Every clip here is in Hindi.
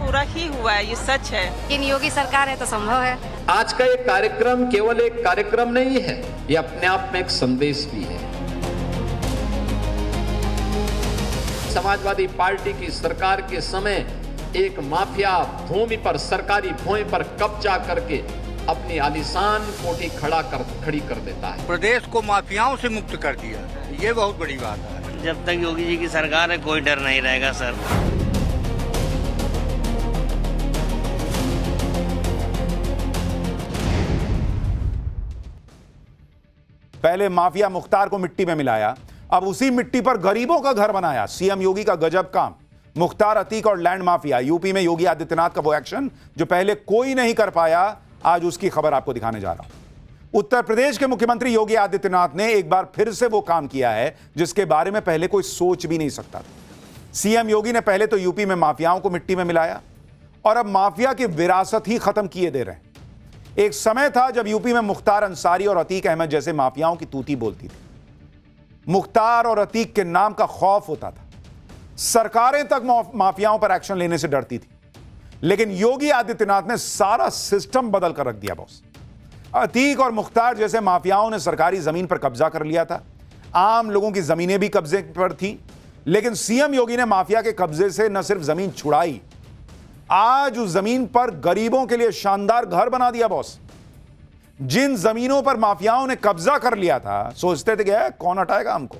पूरा ही हुआ है, ये सच है। इन योगी सरकार है तो संभव है। आज का ये कार्यक्रम केवल एक कार्यक्रम नहीं है, ये अपने आप में एक संदेश भी है। समाजवादी पार्टी की सरकार के समय एक माफिया भूमि पर, सरकारी भूमि पर कब्जा करके अपनी आलीशान कोठी खड़ी कर देता है। प्रदेश को माफियाओं से मुक्त कर दिया, ये बहुत बड़ी बात है। जब तक योगी जी की सरकार है कोई डर नहीं रहेगा सर। पहले माफिया मुख्तार को मिट्टी में मिलाया, अब उसी मिट्टी पर गरीबों का घर बनाया। सीएम योगी का गजब काम। मुख्तार, अतीक और लैंड माफिया। यूपी में योगी आदित्यनाथ का वो एक्शन जो पहले कोई नहीं कर पाया, आज उसकी खबर आपको दिखाने जा रहा हूं। उत्तर प्रदेश के मुख्यमंत्री योगी आदित्यनाथ ने एक बार फिर से वो काम किया है जिसके बारे में पहले कोई सोच भी नहीं सकता था। सीएम योगी ने पहले तो यूपी में माफियाओं को मिट्टी में मिलाया और अब माफिया की विरासत ही खत्म किए दे रहे हैं। एक समय था जब यूपी में मुख्तार अंसारी और अतीक अहमद जैसे माफियाओं की तूती बोलती थी। मुख्तार और अतीक के नाम का खौफ होता था। सरकारें तक माफियाओं पर एक्शन लेने से डरती थी। लेकिन योगी आदित्यनाथ ने सारा सिस्टम बदल कर रख दिया बॉस। अतीक और मुख्तार जैसे माफियाओं ने सरकारी जमीन पर कब्जा कर लिया था। आम लोगों की जमीनें भी कब्जे पर थी। लेकिन सीएम योगी ने माफिया के कब्जे से न सिर्फ जमीन छुड़ाई, आज उस जमीन पर गरीबों के लिए शानदार घर बना दिया बॉस। जिन जमीनों पर माफियाओं ने कब्जा कर लिया था, सोचते थे कि कौन हटाएगा हमको,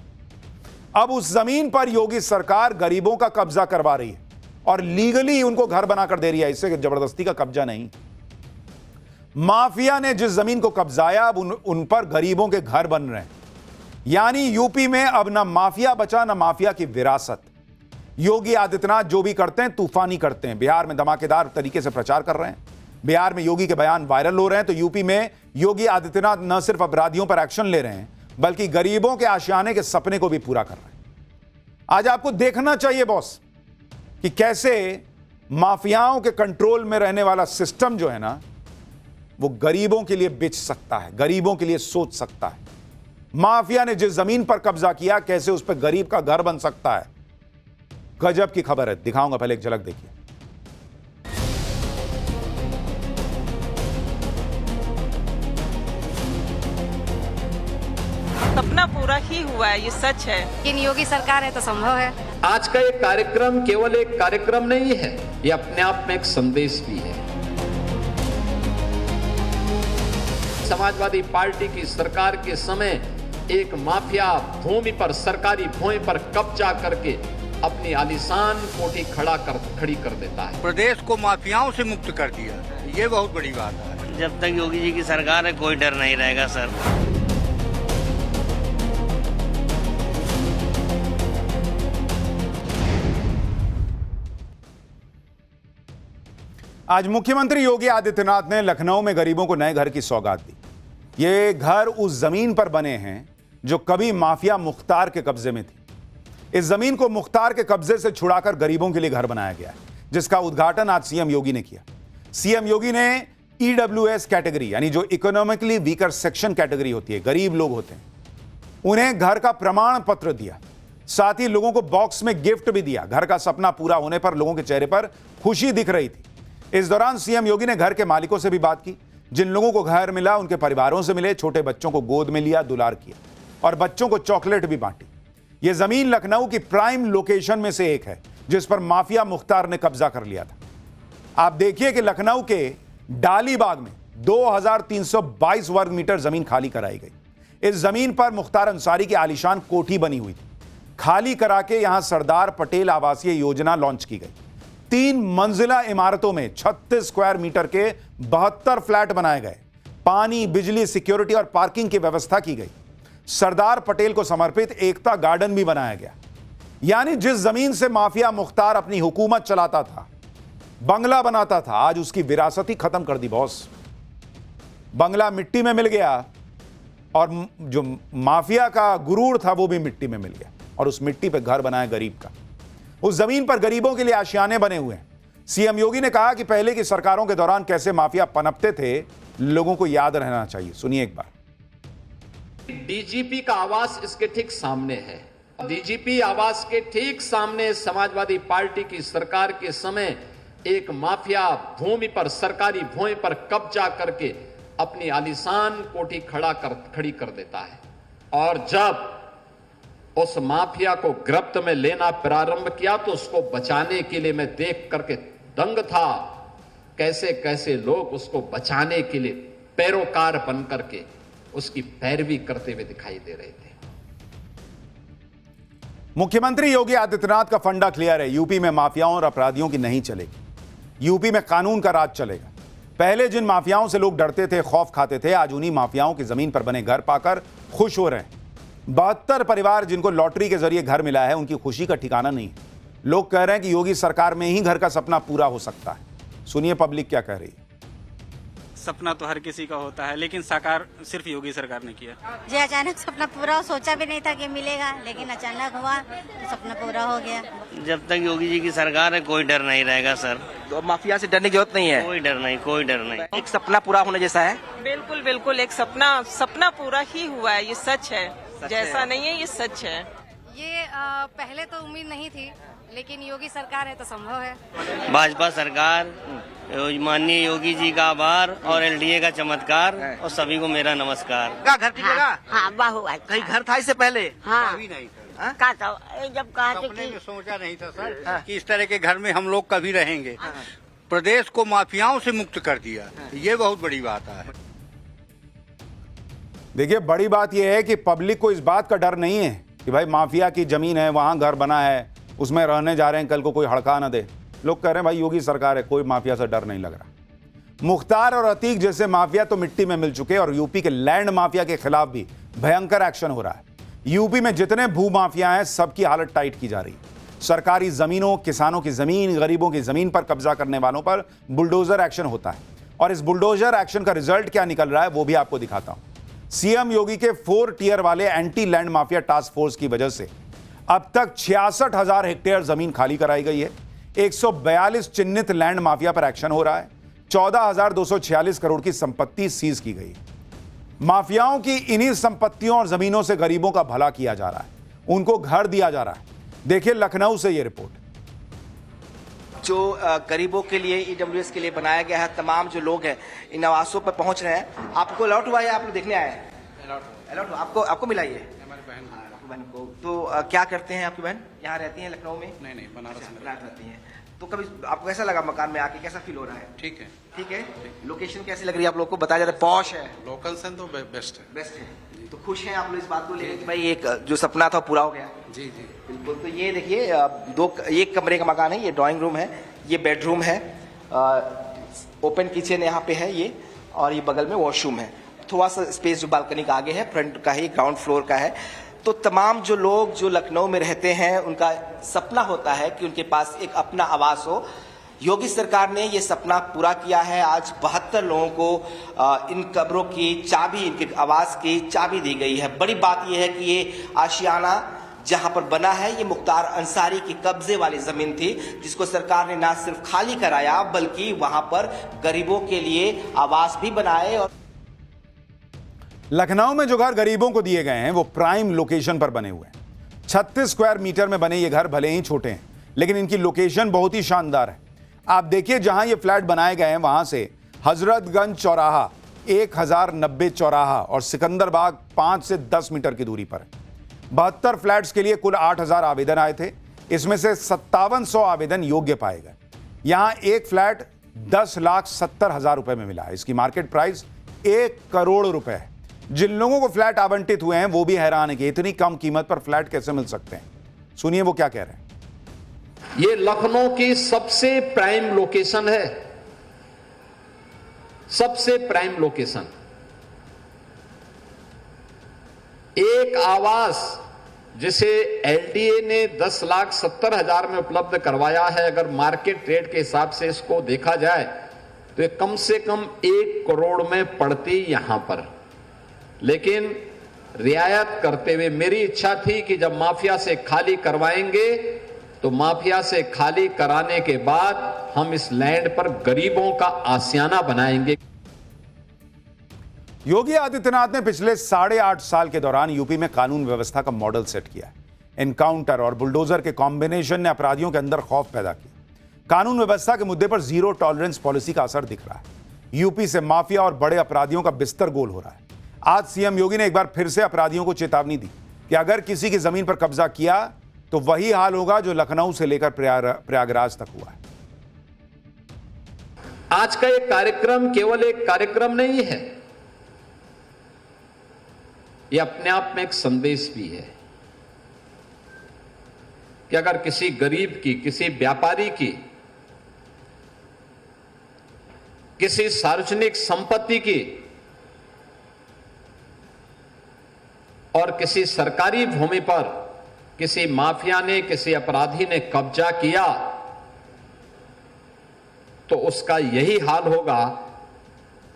अब उस जमीन पर योगी सरकार गरीबों का कब्जा करवा रही है और लीगली उनको घर बनाकर दे रही है। इससे जबरदस्ती का कब्जा नहीं। माफिया ने जिस जमीन को कब्जाया, अब उन पर गरीबों के घर बन रहे हैं। यानी यूपी में अब ना माफिया बचा, ना माफिया की विरासत। योगी आदित्यनाथ जो भी करते हैं तूफानी करते हैं। बिहार में धमाकेदार तरीके से प्रचार कर रहे हैं। बिहार में योगी के बयान वायरल हो रहे हैं, तो यूपी में योगी आदित्यनाथ न सिर्फ अपराधियों पर एक्शन ले रहे हैं बल्कि गरीबों के आशियाने के सपने को भी पूरा कर रहे हैं। आज आपको देखना चाहिए बॉस कि कैसे माफियाओं के कंट्रोल में रहने वाला सिस्टम जो है ना, वो गरीबों के लिए बेच सकता है, गरीबों के लिए सोच सकता है। माफिया ने जिस जमीन पर कब्जा किया, कैसे उस पर गरीब का घर बन सकता है। गजब की खबर है, दिखाऊंगा, पहले एक झलक देखिए। सपना पूरा ही हुआ है, ये सच है। इन योगी सरकार है तो संभव है। आज का ये कार्यक्रम केवल एक कार्यक्रम नहीं है, ये अपने आप में एक संदेश भी है। समाजवादी पार्टी की सरकार के समय एक माफिया भूमि पर, सरकारी भूमि पर कब्जा करके अपनी आलीशान कोठी खड़ी कर देता है। प्रदेश को माफियाओं से मुक्त कर दिया, ये बहुत बड़ी बात है। जब तक योगी जी की सरकार है कोई डर नहीं रहेगा सर। आज मुख्यमंत्री योगी आदित्यनाथ ने लखनऊ में गरीबों को नए घर की सौगात दी। ये घर उस जमीन पर बने हैं जो कभी माफिया मुख्तार के कब्जे में थी। इस जमीन को मुख्तार के कब्जे से छुड़ाकर गरीबों के लिए घर बनाया गया है, जिसका उद्घाटन आज सीएम योगी ने किया। सीएम योगी ने ईडब्ल्यूएस कैटेगरी, यानी जो इकोनॉमिकली वीकर सेक्शन कैटेगरी होती है, गरीब लोग होते हैं, उन्हें घर का प्रमाण पत्र दिया। साथ ही लोगों को बॉक्स में गिफ्ट भी दिया। घर का सपना पूरा होने पर लोगों के चेहरे पर खुशी दिख रही थी। इस दौरान सीएम योगी ने घर के मालिकों से भी बात की। जिन लोगों को घर मिला उनके परिवारों से मिले, छोटे बच्चों को गोद में लिया, दुलार किया और बच्चों को चॉकलेट भी बांटी। यह जमीन लखनऊ की प्राइम लोकेशन में से एक है जिस पर माफिया मुख्तार ने कब्जा कर लिया था। आप देखिए कि लखनऊ के डालीबाग में 2322 वर्ग मीटर जमीन खाली कराई गई। इस जमीन पर मुख्तार अंसारी की आलीशान कोठी बनी हुई थी। खाली करा के यहां सरदार पटेल आवासीय योजना लॉन्च की गई। 3 मंजिला इमारतों में 36 स्क्वायर मीटर के 72 फ्लैट बनाए गए। पानी, बिजली, सिक्योरिटी और पार्किंग की व्यवस्था की गई। सरदार पटेल को समर्पित एकता गार्डन भी बनाया गया। यानी जिस जमीन से माफिया मुख्तार अपनी हुकूमत चलाता था, बंगला बनाता था, आज उसकी विरासत ही खत्म कर दी बॉस। बंगला मिट्टी में मिल गया और जो माफिया का गुरूर था वो भी मिट्टी में मिल गया और उस मिट्टी पे घर बनाया गरीब का। उस जमीन पर गरीबों के लिए आशियाने बने हुए हैं। सीएम योगी ने कहा कि पहले की सरकारों के दौरान कैसे माफिया पनपते थे, लोगों को याद रहना चाहिए। सुनिए एक बार। डीजीपी का आवास इसके ठीक सामने है। डीजीपी आवास के ठीक सामने समाजवादी पार्टी की सरकार के समय एक माफिया भूमि पर, सरकारी भूमि पर कब्जा करके अपनी आलीशान कोठी खड़ी कर देता है। और जब उस माफिया को गिरफ्त में लेना प्रारंभ किया तो उसको बचाने के लिए मैं देख करके दंग था, कैसे कैसे लोग उसको बचाने के लिए पैरोकार बन करके उसकी पैरवी करते हुए दिखाई दे रहे थे। मुख्यमंत्री योगी आदित्यनाथ का फंडा क्लियर है, यूपी में माफियाओं और अपराधियों की नहीं चलेगी, यूपी में कानून का राज चलेगा। पहले जिन माफियाओं से लोग डरते थे, खौफ खाते थे, आज उन्हीं माफियाओं की जमीन पर बने घर पाकर खुश हो रहे हैं। 72 परिवार जिनको लॉटरी के जरिए घर मिला है, उनकी खुशी का ठिकाना नहीं है। लोग कह रहे हैं कि योगी सरकार में ही घर का सपना पूरा हो सकता है। सुनिए पब्लिक क्या कह रही है। सपना तो हर किसी का होता है, लेकिन साकार सिर्फ योगी सरकार ने किया। जी अचानक सपना पूरा हो, सोचा भी नहीं था कि मिलेगा, लेकिन अचानक हुआ तो सपना पूरा हो गया। जब तक योगी जी की सरकार है कोई डर नहीं रहेगा सर। तो माफिया से डरने की जरूरत नहीं है। कोई डर नहीं, कोई डर नहीं। एक सपना पूरा होने जैसा है। बिल्कुल बिल्कुल, एक सपना पूरा ही हुआ है, ये सच है। जैसा नहीं है, ये सच है। ये पहले तो उम्मीद नहीं थी, लेकिन योगी सरकार है तो संभव है। भाजपा सरकार, माननीय योगी जी का आभार और एलडीए का चमत्कार, और सभी को मेरा नमस्कार। का घर की जगह? हाँ बाहू आज कहीं घर था इससे पहले? हाँ कभी नहीं था। हाँ? का था जब कहा थे सपने में कि सोचा नहीं था सर कि इस तरह के घर में हम लोग कभी रहेंगे। प्रदेश को माफियाओं से मुक्त कर दिया, ये बहुत बड़ी बात है। देखिए, बड़ी बात यह है कि पब्लिक को इस बात का डर नहीं है कि भाई माफिया की जमीन है, वहां घर बना है, उसमें रहने जा रहे हैं, कल को कोई हड़का ना दे। लोग कह रहे हैं भाई योगी सरकार है, कोई माफिया से डर नहीं लग रहा। मुख्तार और अतीक जैसे माफिया तो मिट्टी में मिल चुके, और यूपी के लैंड माफिया के खिलाफ भी भयंकर एक्शन हो रहा है। यूपी में जितने भू माफिया हैं, सबकी हालत टाइट की जा रही है। सरकारी जमीनों, किसानों की जमीन, गरीबों की जमीन पर कब्जा करने वालों पर बुलडोजर एक्शन होता है। और इस बुलडोजर एक्शन का रिजल्ट क्या निकल रहा है वो भी आपको दिखाता हूं। सीएम योगी के 4 टियर वाले anti land mafia task force की वजह से अब तक 66,000 हेक्टेयर जमीन खाली कराई गई है। 142 चिन्हित लैंड माफिया पर एक्शन हो रहा है। 14,246 करोड़ की संपत्ति सीज की गई। माफियाओं की इन्हीं संपत्तियों और जमीनों से गरीबों का भला किया जा रहा है, उनको घर दिया जा रहा है। देखिए लखनऊ से यह रिपोर्ट। जो गरीबों के लिए ईडब्ल्यूएस के लिए बनाया गया है, तमाम जो लोग हैं इन आवासों पर पहुंच रहे हैं। आपको अलॉट हुआ है, आप लोग देखने आए हैं? अलॉट आपको मिला ये? हमारी बहन को। तो क्या करते हैं आपकी बहन? यहाँ रहती है लखनऊ में? नहीं, बनारस में रहती है। तो कभी आपको कैसा लगा मकान में आके, कैसा फील हो रहा है? ठीक है। ठीक है। लोकेशन कैसी लग रही है आप लोग को? बताया जा रहा है पॉश है, लोकल से तो बेस्ट है। बेस्ट है। तो खुश हैं आप लोग इस बात को लेकर कि भाई एक जो सपना था पूरा हो गया? जी जी बिल्कुल। तो ये देखिए, एक कमरे का मकान है, ये ड्राइंग रूम है, ये बेडरूम है, ओपन किचन यहाँ पे है ये, और ये बगल में वॉशरूम है। थोड़ा सा स्पेस जो बालकनी का आगे है, फ्रंट का ही, ग्राउंड फ्लोर का है। तो तमाम जो लोग जो लखनऊ में रहते हैं, उनका सपना होता है कि उनके पास एक अपना आवास हो। योगी सरकार ने ये सपना पूरा किया है। आज 72 लोगों को इन कब्रों की चाबी, इनके आवास की चाबी दी गई है। बड़ी बात यह है कि ये आशियाना जहां पर बना है, ये मुख्तार अंसारी की कब्जे वाली जमीन थी, जिसको सरकार ने ना सिर्फ खाली कराया बल्कि वहां पर गरीबों के लिए आवास भी बनाए। और लखनऊ में जो घर गरीबों को दिए गए हैं वो प्राइम लोकेशन पर बने हुए हैं। 36 स्क्वायर मीटर में बने ये घर भले ही छोटे हैं, लेकिन इनकी लोकेशन बहुत ही शानदार है। आप देखिए, जहां ये फ्लैट बनाए गए हैं वहां से हजरतगंज चौराहा, 1090 चौराहा और सिकंदर बाग 5 से 10 मीटर की दूरी पर है। 72 फ्लैट्स के लिए कुल 8,000 आवेदन आए थे। इसमें से 5700 आवेदन योग्य पाए गए। यहां एक फ्लैट 10,70,000 रुपए में मिला है। इसकी मार्केट प्राइस 1 करोड़ रुपए है। जिन लोगों को फ्लैट आवंटित हुए हैं वो भी हैरान है कि इतनी कम कीमत पर फ्लैट कैसे मिल सकते हैं। सुनिए वो क्या कह रहे हैं। ये लखनऊ की सबसे प्राइम लोकेशन है, सबसे प्राइम लोकेशन। एक आवास जिसे एलडीए ने 10,70,000 में उपलब्ध करवाया है, अगर मार्केट रेट के हिसाब से इसको देखा जाए तो ये कम से कम 1 करोड़ में पड़ती यहां पर। लेकिन रियायत करते हुए मेरी इच्छा थी कि जब माफिया से खाली करवाएंगे तो माफिया से खाली कराने के बाद हम इस लैंड पर गरीबों का आशियाना बनाएंगे। योगी आदित्यनाथ ने पिछले 8.5 साल के दौरान यूपी में कानून व्यवस्था का मॉडल सेट किया। एनकाउंटर और बुलडोजर के कॉम्बिनेशन ने अपराधियों के अंदर खौफ पैदा किया। कानून व्यवस्था के मुद्दे पर जीरो टॉलरेंस पॉलिसी का असर दिख रहा है। यूपी से माफिया और बड़े अपराधियों का बिस्तर गोल हो रहा है। आज सीएम योगी ने एक बार फिर से अपराधियों को चेतावनी दी कि अगर किसी की जमीन पर कब्जा किया तो वही हाल होगा जो लखनऊ से लेकर प्रयागराज तक हुआ है। आज का ये कार्यक्रम केवल एक कार्यक्रम नहीं है, ये अपने आप में एक संदेश भी है कि अगर किसी गरीब की, किसी व्यापारी की, किसी सार्वजनिक संपत्ति की और किसी सरकारी भूमि पर किसी माफिया ने, किसी अपराधी ने कब्जा किया तो उसका यही हाल होगा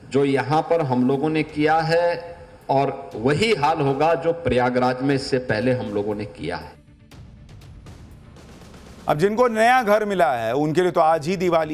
जो यहां पर हम लोगों ने किया है और वही हाल होगा जो प्रयागराज में इससे पहले हम लोगों ने किया है। अब जिनको नया घर मिला है उनके लिए तो आज ही दिवाली